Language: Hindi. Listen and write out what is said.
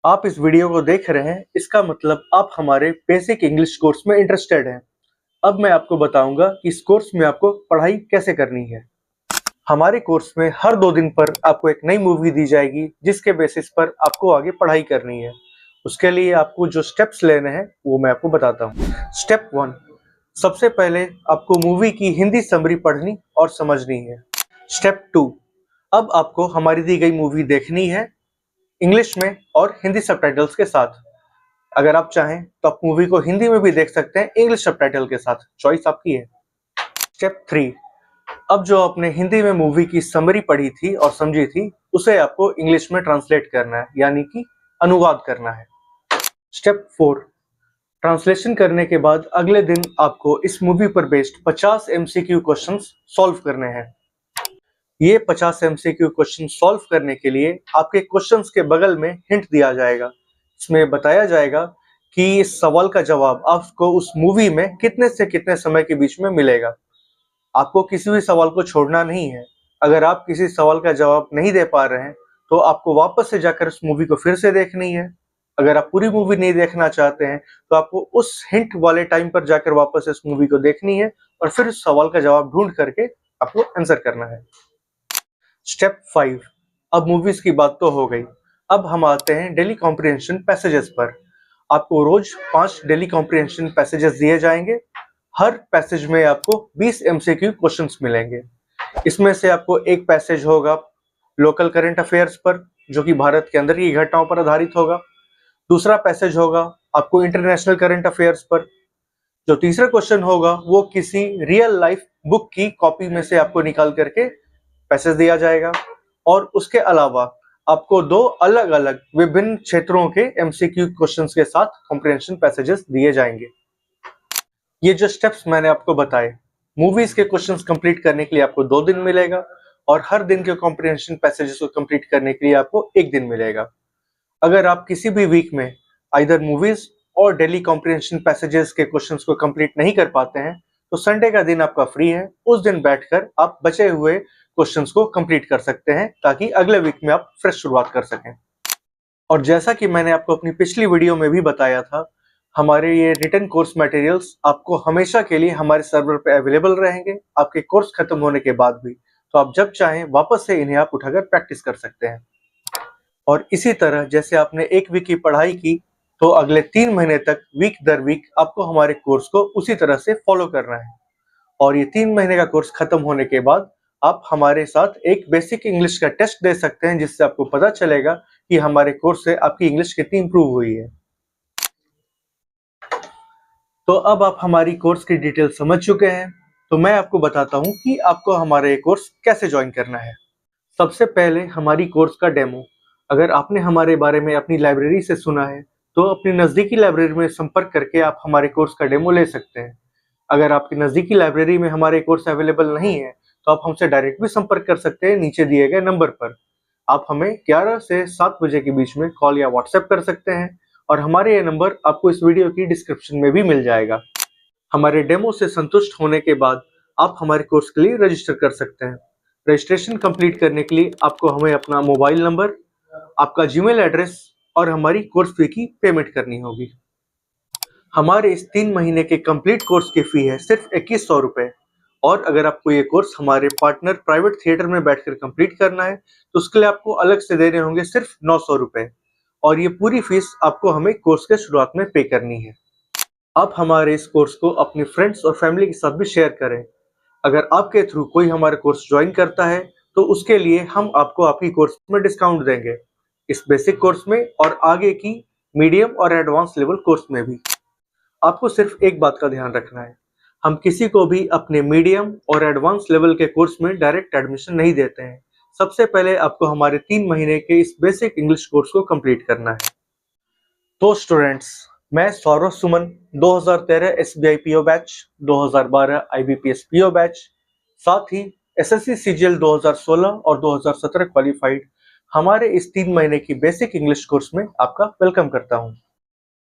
आप इस वीडियो को देख रहे हैं, इसका मतलब आप हमारे बेसिक इंग्लिश कोर्स में इंटरेस्टेड हैं। अब मैं आपको बताऊंगा कि इस कोर्स में आपको पढ़ाई कैसे करनी है। हमारे कोर्स में हर 2 दिन पर आपको एक नई मूवी दी जाएगी, जिसके बेसिस पर आपको आगे पढ़ाई करनी है। उसके लिए आपको जो स्टेप्स लेने हैं वो मैं आपको बताता हूँ। स्टेप 1, सबसे पहले आपको मूवी की हिंदी समरी पढ़नी और समझनी है। स्टेप 2, अब आपको हमारी दी गई मूवी देखनी है इंग्लिश में और हिंदी सबटाइटल्स के साथ। अगर आप चाहें तो आप मूवी को हिंदी में भी देख सकते हैं इंग्लिश सबटाइटल के साथ, चॉइस आपकी है। स्टेप 3, अब जो आपने हिंदी में मूवी की समरी पढ़ी थी और समझी थी, उसे आपको इंग्लिश में ट्रांसलेट करना है, यानी कि अनुवाद करना है। स्टेप 4, ट्रांसलेशन करने के बाद अगले दिन आपको इस मूवी पर बेस्ड 50 एमसीक्यू क्वेश्चंस सॉल्व करने हैं। ये 50 एमसीक्यू क्वेश्चन सॉल्व करने के लिए आपके क्वेश्चंस के बगल में हिंट दिया जाएगा। इसमें बताया जाएगा कि इस सवाल का जवाब आपको उस मूवी में कितने से कितने समय के बीच में मिलेगा। आपको किसी भी सवाल को छोड़ना नहीं है। अगर आप किसी सवाल का जवाब नहीं दे पा रहे हैं तो आपको वापस से जाकर उस मूवी को फिर से देखनी है। अगर आप पूरी मूवी नहीं देखना चाहते हैं तो आपको उस हिंट वाले टाइम पर जाकर वापस इस मूवी को देखनी है और फिर उस सवाल का जवाब ढूंढ करके आपको आंसर करना है। स्टेप 5, अब मूवीज की बात तो हो गई। अब हम आते हैं डेली कॉम्प्रिहेंशन पैसेजेस पर। आपको रोज 5 डेली कॉम्प्रिहेंशन पैसेजेस दिए जाएंगे। हर पैसेज में आपको 20 एमसीक्यू क्वेश्चंस मिलेंगे। इसमें से आपको एक पैसेज होगा लोकल करंट अफेयर्स पर, जो कि भारत के अंदर की घटनाओं पर आधारित होगा। दूसरा पैसेज होगा आपको इंटरनेशनल करंट अफेयर्स पर। जो तीसरा क्वेश्चन होगा वो किसी रियल लाइफ बुक की कॉपी में से आपको निकाल करके पैसेज दिया जाएगा। और उसके अलावा आपको 2 अलग अलग विभिन्न क्षेत्रों के एमसीक्यू क्वेश्चंस के साथ कॉम्प्रिहेंशन पैसेजेस दिए जाएंगे। ये जो स्टेप्स मैंने आपको बताए, मूवीज के क्वेश्चंस कंप्लीट करने के लिए आपको 2 दिन मिलेगा और हर दिन के कॉम्प्रिहेंशन पैसेजेस को कंप्लीट करने के लिए आपको 1 दिन मिलेगा। अगर आप किसी भी वीक में आइदर मूवीज और डेली कॉम्प्रिहेंशन पैसेजेस के क्वेश्चंस को कंप्लीट नहीं कर पाते हैं तो संडे का दिन आपका फ्री है। उस दिन बैठकर आप बचे हुए क्वेश्चंस को कंप्लीट कर सकते हैं ताकि अगले वीक में आप फ्रेश शुरुआत कर सकें। और जैसा कि मैंने आपको अपनी पिछली वीडियो में भी बताया था, हमारे ये रिटन कोर्स मटेरियल्स आपको हमेशा के लिए हमारे सर्वर पे अवेलेबल रहेंगे, आपके कोर्स खत्म होने के बाद भी। तो आप जब चाहें वापस से इन्हें आप उठाकर प्रैक्टिस कर सकते हैं। और इसी तरह जैसे आपने 1 वीक की पढ़ाई की, तो अगले 3 महीने तक वीक दर वीक आपको हमारे कोर्स को उसी तरह से फॉलो करना है। और ये 3 महीने का कोर्स खत्म होने के बाद आप हमारे साथ एक बेसिक इंग्लिश का टेस्ट दे सकते हैं, जिससे आपको पता चलेगा कि हमारे कोर्स से आपकी इंग्लिश कितनी इंप्रूव हुई है। तो अब आप हमारी कोर्स की डिटेल समझ चुके हैं, तो मैं आपको बताता हूँ कि आपको हमारा ये कोर्स कैसे ज्वाइन करना है। सबसे पहले हमारी कोर्स का डेमो। अगर आपने हमारे बारे में अपनी लाइब्रेरी से सुना है तो अपनी नज़दीकी लाइब्रेरी में संपर्क करके आप हमारे कोर्स का डेमो ले सकते हैं। अगर आपकी नज़दीकी लाइब्रेरी में हमारे कोर्स अवेलेबल नहीं है तो आप हमसे डायरेक्ट भी संपर्क कर सकते हैं नीचे दिए गए नंबर पर। आप हमें 11 से 7 बजे के बीच में कॉल या व्हाट्सएप कर सकते हैं और हमारे ये नंबर आपको इस वीडियो की डिस्क्रिप्शन में भी मिल जाएगा। हमारे डेमो से संतुष्ट होने के बाद आप हमारे कोर्स के लिए रजिस्टर कर सकते हैं। रजिस्ट्रेशन कंप्लीट करने के लिए आपको हमें अपना मोबाइल नंबर, आपका जीमेल एड्रेस और हमारी कोर्स फी की पेमेंट करनी होगी। हमारे इस 3 महीने के कंप्लीट कोर्स की फी है सिर्फ 2100 रुपए। और अगर आपको ये कोर्स हमारे पार्टनर प्राइवेट थिएटर में बैठकर कंप्लीट करना है तो उसके लिए आपको अलग से देने होंगे सिर्फ 900 रुपए। और ये पूरी फीस आपको हमें कोर्स के शुरुआत में पे करनी है। आप हमारे इस कोर्स को अपने फ्रेंड्स और फैमिली के साथ भी शेयर करें। अगर आपके थ्रू कोई हमारा कोर्स ज्वाइन करता है तो उसके लिए हम आपको आपकी कोर्स में डिस्काउंट देंगे, इस बेसिक कोर्स में और आगे की मीडियम और एडवांस लेवल कोर्स में भी। आपको सिर्फ एक बात का ध्यान रखना है, हम किसी को भी अपने मीडियम और एडवांस लेवल के कोर्स में डायरेक्ट एडमिशन नहीं देते हैं। सबसे पहले आपको हमारे 3 महीने के इस बेसिक इंग्लिश कोर्स को कंप्लीट करना है। तो स्टूडेंट्स, मैं Saurabh Suman 2013 SBI PO batch, 2012 IBPS PO batch, साथ ही SSC CGL 2016 और 2017 क्वालिफाइड, हमारे इस 3 महीने की बेसिक इंग्लिश कोर्स में आपका वेलकम करता हूं।